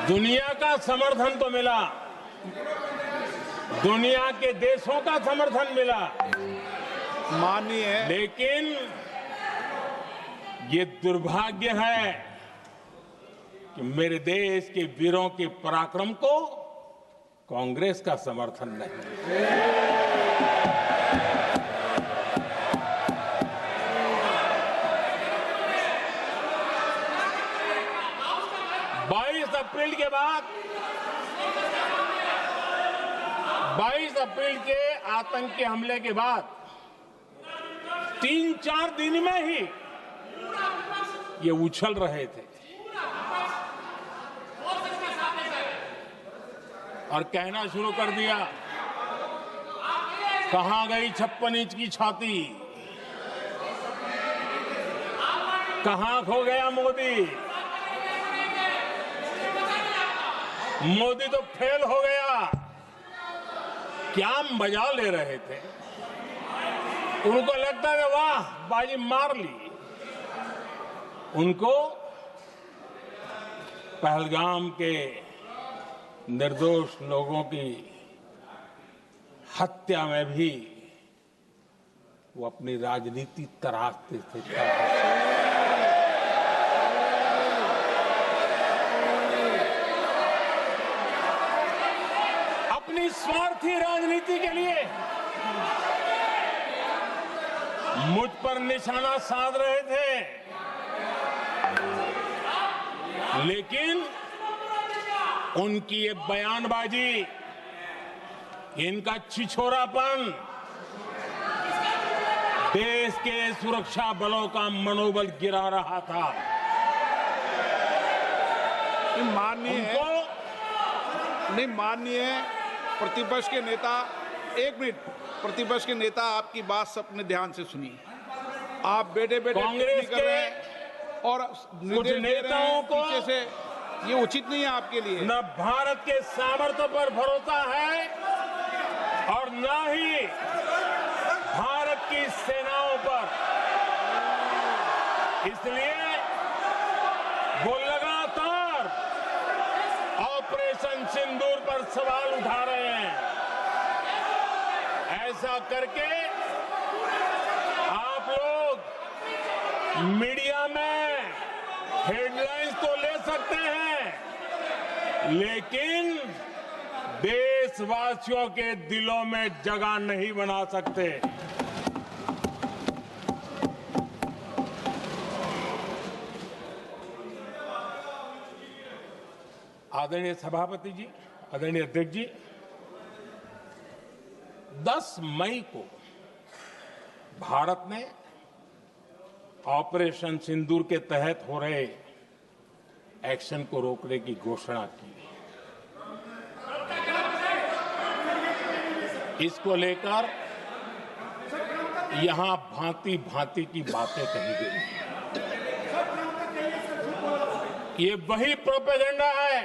दुनिया का समर्थन तो मिला, दुनिया के देशों का समर्थन मिला, माननीय, लेकिन ये दुर्भाग्य है कि मेरे देश के वीरों के पराक्रम को कांग्रेस का समर्थन नहीं। 22 अप्रैल के बाद 22 अप्रैल के आतंकी हमले के बाद 3-4 दिन में ही ये उछल रहे थे और कहना शुरू कर दिया, कहां गई 56 इंच की छाती, कहां खो गया मोदी, मोदी तो फेल हो गया। क्या मजा ले रहे थे, उनको लगता है वाह बाजी मार ली। उनको पहलगाम के निर्दोष लोगों की हत्या में भी वो अपनी राजनीति तराशते थे। अपनी स्वार्थी राजनीति के लिए मुझ पर निशाना साध रहे थे, लेकिन उनकी ये बयानबाजी, इनका छिछोरापन देश के सुरक्षा बलों का मनोबल गिरा रहा था। माननीय प्रतिपक्ष के नेता, एक मिनट, प्रतिपक्ष के नेता आपकी बात अपने ध्यान से सुनिए। आप बेटे कांग्रेस कर रहे हैं और कुछ नेताओं को पीछे से, ये उचित नहीं है आपके लिए। न भारत के सामर्थ्य पर भरोसा है और न ही भारत की सेनाओं पर, इसलिए वो लगातार ऑपरेशन सिंदूर पर सवाल उठा रहे हैं। ऐसा करके आप लोग मीडिया में हेडलाइंस तो ले सकते हैं, लेकिन देशवासियों के दिलों में जगह नहीं बना सकते। आदरणीय सभापति जी, आदरणीय अध्यक्ष जी, 10 मई को भारत ने ऑपरेशन सिंदूर के तहत हो रहे एक्शन को रोकने की घोषणा की। इसको लेकर यहां भांति भांति की बातें कही गई। ये वही प्रोपेगेंडा है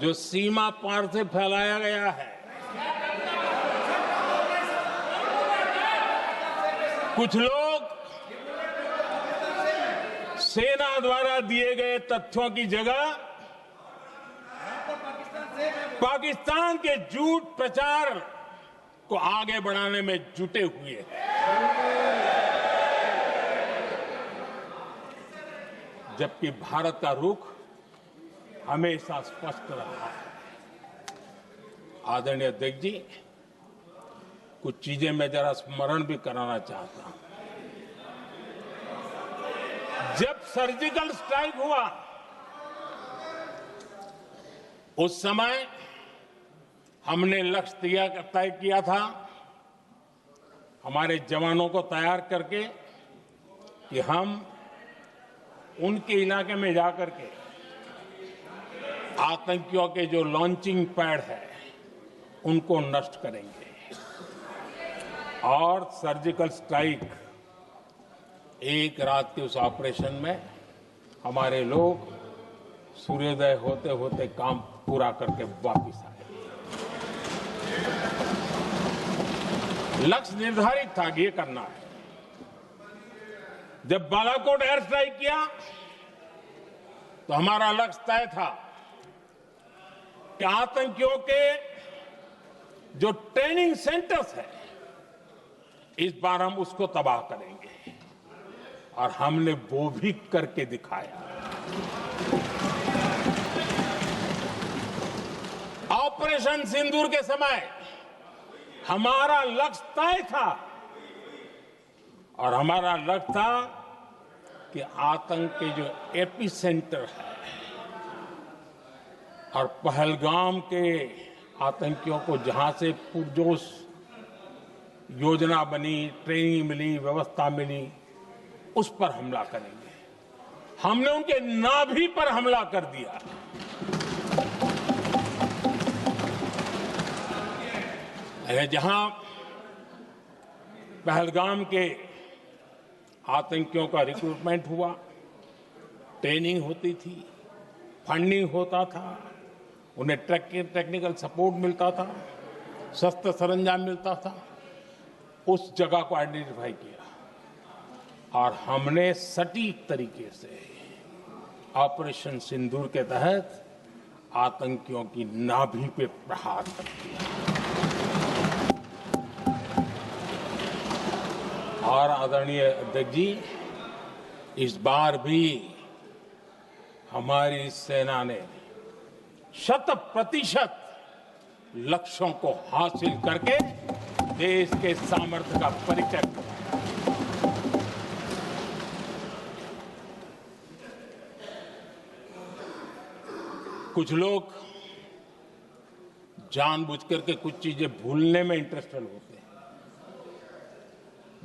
जो सीमा पार से फैलाया गया है। कुछ लोग सेना द्वारा दिए गए तथ्यों की जगह पाकिस्तान के झूठ प्रचार को आगे बढ़ाने में जुटे हुए हैं। जबकि भारत का रुख हमेशा स्पष्ट रहा है। आदरणीय अध्यक्ष जी, कुछ चीजें मैं जरा स्मरण भी कराना चाहता हूं। जब सर्जिकल स्ट्राइक हुआ, उस समय हमने लक्ष्य तय किया था, हमारे जवानों को तैयार करके, कि हम उनके इलाके में जाकर के आतंकियों के जो लॉन्चिंग पैड है उनको नष्ट करेंगे। और सर्जिकल स्ट्राइक, एक रात के उस ऑपरेशन में हमारे लोग सूर्योदय होते होते काम पूरा करके वापस आए। लक्ष्य निर्धारित था कि ये करना है। जब बालाकोट एयर स्ट्राइक किया तो हमारा लक्ष्य तय था कि आतंकियों के जो ट्रेनिंग सेंटर्स है, इस बार हम उसको तबाह करेंगे और हमने वो भी करके दिखाया। ऑपरेशन सिंदूर के समय हमारा लक्ष्य तय था और हमारा लक्ष्य था कि आतंक के जो एपी सेंटर है और पहलगाम के आतंकियों को जहां से पुरजोश योजना बनी, ट्रेनिंग मिली, व्यवस्था मिली, उस पर हमला करेंगे। हमने उनके नाभि पर हमला कर दिया। जहां पहलगाम के आतंकियों का रिक्रूटमेंट हुआ, ट्रेनिंग होती थी, फंडिंग होता था, उन्हें टेक्निकल सपोर्ट मिलता था, शस्त्र सरंजाम मिलता था, उस जगह को आइडेंटिफाई किया और हमने सटीक तरीके से ऑपरेशन सिंदूर के तहत आतंकियों की नाभि पे प्रहार कर दिया। और आदरणीय अध्यक्ष जी, इस बार भी हमारी सेना ने 100% लक्ष्यों को हासिल करके देश के सामर्थ्य का परिचय किया। कुछ लोग जानबूझ करके कुछ चीजें भूलने में इंटरेस्टेड होते हैं।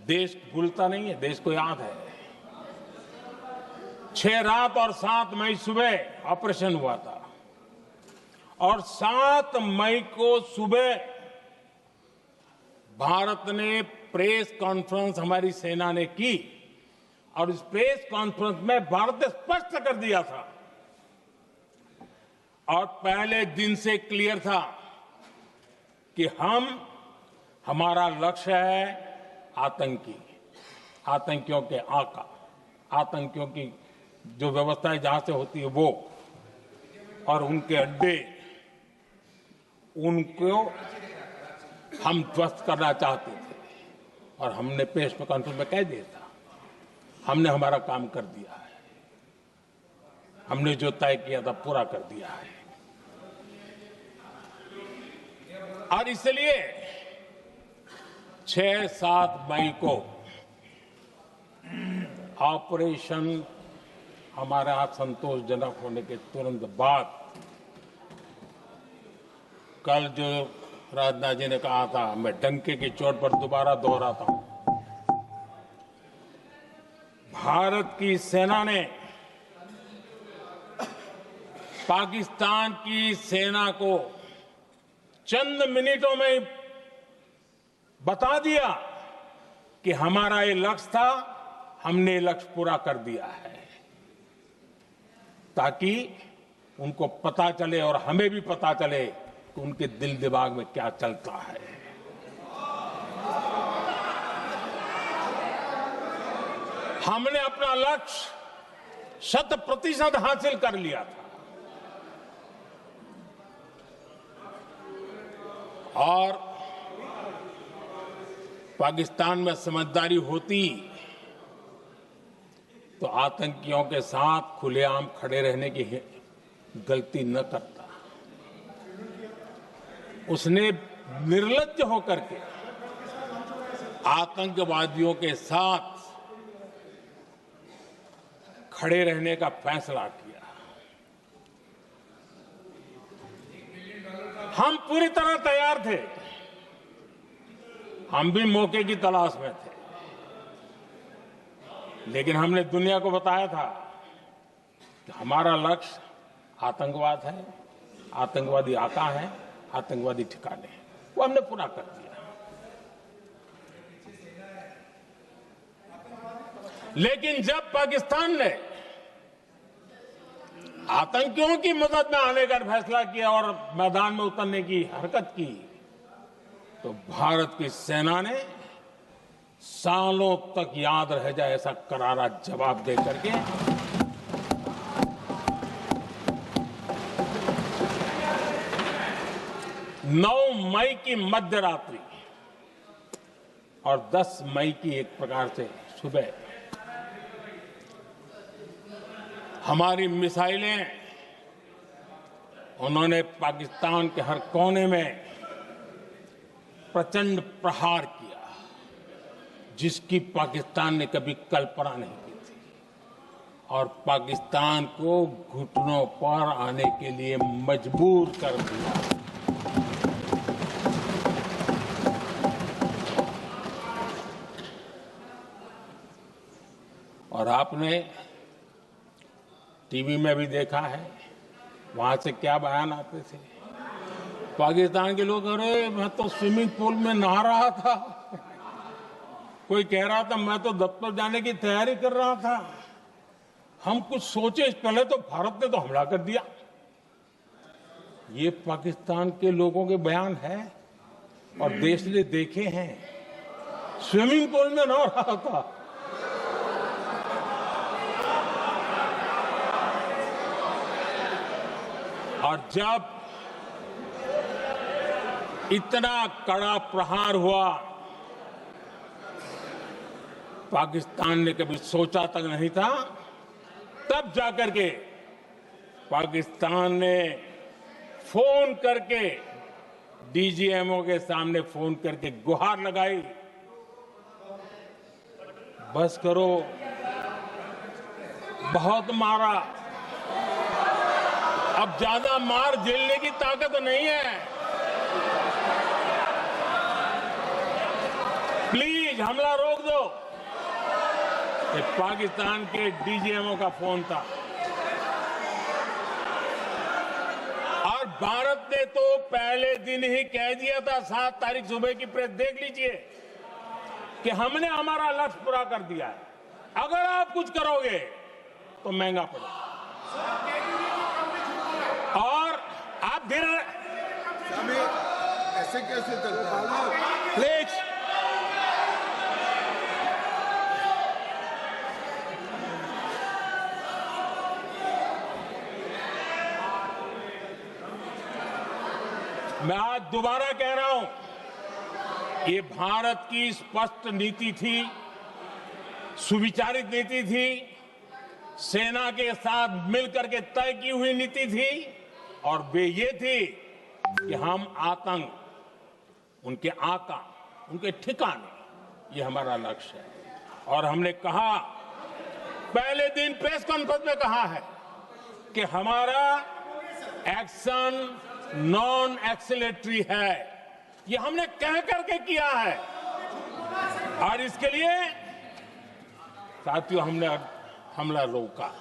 देश भूलता नहीं है, देश को याद है। 6 रात और 7 मई सुबह ऑपरेशन हुआ था और 7 मई को सुबह भारत ने प्रेस कॉन्फ्रेंस हमारी सेना ने की और इस प्रेस कॉन्फ्रेंस में भारत ने स्पष्ट कर दिया था और पहले दिन से क्लियर था कि हमारा लक्ष्य है आतंकियों के आका, आतंकियों की जो व्यवस्थाएं जहां से होती है वो और उनके अड्डे, उनको हम ध्वस्त करना चाहते थे और हमने प्रेस कॉन्फ्रेंस में कह दिया था, हमने हमारा काम कर दिया है, हमने जो तय किया था पूरा कर दिया है। और इसलिए 6-7 मई को ऑपरेशन हमारे यहां संतोषजनक होने के तुरंत बाद कल जो राजनाथ जी ने कहा था, मैं डंके की चोट पर दोबारा दोहराता हूं, भारत की सेना ने पाकिस्तान की सेना को चंद मिनटों में बता दिया कि हमारा ये लक्ष्य था, हमने ये लक्ष्य पूरा कर दिया है, ताकि उनको पता चले और हमें भी पता चले कि उनके दिल दिमाग में क्या चलता है। हमने अपना लक्ष्य 100% हासिल कर लिया था और पाकिस्तान में समझदारी होती तो आतंकियों के साथ खुलेआम खड़े रहने की गलती न करता। उसने निर्लज्ज होकर के आतंकवादियों के साथ खड़े रहने का फैसला किया। हम पूरी तरह तैयार थे, हम भी मौके की तलाश में थे, लेकिन हमने दुनिया को बताया था कि हमारा लक्ष्य आतंकवाद है, आतंकवादी आका है, आतंकवादी ठिकाने हैं, वो हमने पूरा कर दिया। लेकिन जब पाकिस्तान ने आतंकियों की मदद में आने का फैसला किया और मैदान में उतरने की हरकत की, तो भारत की सेना ने सालों तक याद रह जाए ऐसा करारा जवाब दे करके 9 मई की मध्य रात्रि और 10 मई की एक प्रकार से सुबह हमारी मिसाइलें उन्होंने पाकिस्तान के हर कोने में प्रचंड प्रहार किया, जिसकी पाकिस्तान ने कभी कल्पना नहीं की थी और पाकिस्तान को घुटनों पर आने के लिए मजबूर कर दिया। और आपने टीवी में भी देखा है, वहां से क्या बयान आते थे। पाकिस्तान के लोग, अरे मैं तो स्विमिंग पूल में नहा रहा था, कोई कह रहा था मैं तो दफ्तर जाने की तैयारी कर रहा था। हम कुछ सोचे पहले तो भारत ने तो हमला कर दिया। ये पाकिस्तान के लोगों के बयान है और देश ने देखे हैं। स्विमिंग पूल में नहा रहा था। और जब इतना कड़ा प्रहार हुआ, पाकिस्तान ने कभी सोचा तक नहीं था, तब जाकर के पाकिस्तान ने फोन करके डीजीएमओ के सामने फोन करके गुहार लगाई, बस करो, बहुत मारा, अब ज्यादा मार झेलने की ताकत नहीं है, प्लीज हमला रोक दो। ये पाकिस्तान के डीजीएमओ का फोन था। और भारत ने तो पहले दिन ही कह दिया था, 7 तारीख सुबह की प्रेस देख लीजिए, कि हमने हमारा लक्ष्य पूरा कर दिया है, अगर आप कुछ करोगे तो महंगा पड़ेगा। और आप धीरे ऐसे कैसे चलता है? प्लीज मैं आज दोबारा कह रहा हूं, ये भारत की स्पष्ट नीति थी, सुविचारित नीति थी, सेना के साथ मिलकर के तय की हुई नीति थी और वे ये थी कि हम आतंक, उनके आका, उनके ठिकाने, ये हमारा लक्ष्य है। और हमने कहा, पहले दिन प्रेस कॉन्फ्रेंस में कहा है कि हमारा एक्शन नॉन एक्सिलेटरी है, ये हमने कह करके किया है। और इसके लिए साथियों हमने हमला रोका।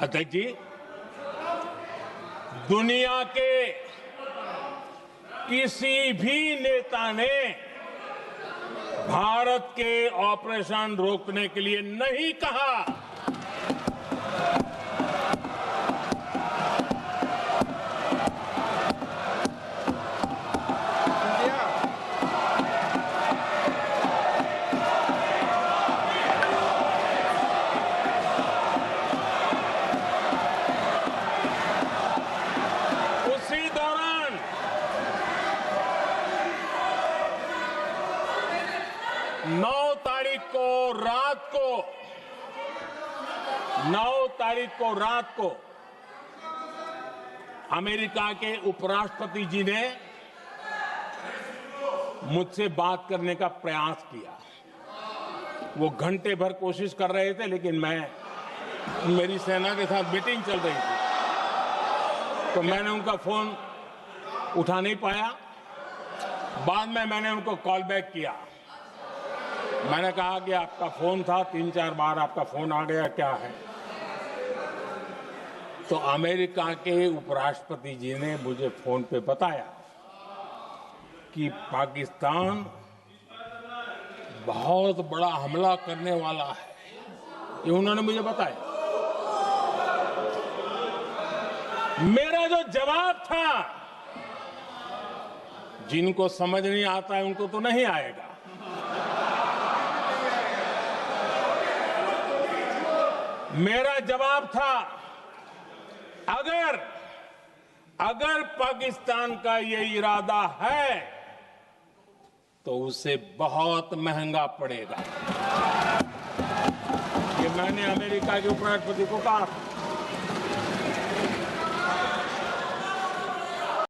अध्यक्ष जी, दुनिया के किसी भी नेता ने भारत के ऑपरेशन रोकने के लिए नहीं कहा। उसी दौरान 9 तारीख को रात को अमेरिका के उपराष्ट्रपति जी ने मुझसे बात करने का प्रयास किया। वो घंटे भर कोशिश कर रहे थे, लेकिन मेरी सेना के साथ मीटिंग चल रही थी, तो मैंने उनका फोन उठा नहीं पाया। बाद में मैंने उनको कॉल बैक किया। मैंने कहा कि आपका फोन था, 3-4 बार आपका फोन आ गया, क्या है? तो अमेरिका के उपराष्ट्रपति जी ने मुझे फोन पे बताया कि पाकिस्तान बहुत बड़ा हमला करने वाला है, ये उन्होंने मुझे बताया। मेरा जो जवाब था, जिनको समझ नहीं आता है उनको तो नहीं आएगा, मेरा जवाब था, अगर अगर पाकिस्तान का ये इरादा है तो उसे बहुत महंगा पड़ेगा। ये मैंने अमेरिका के उपराष्ट्रपति को कहा।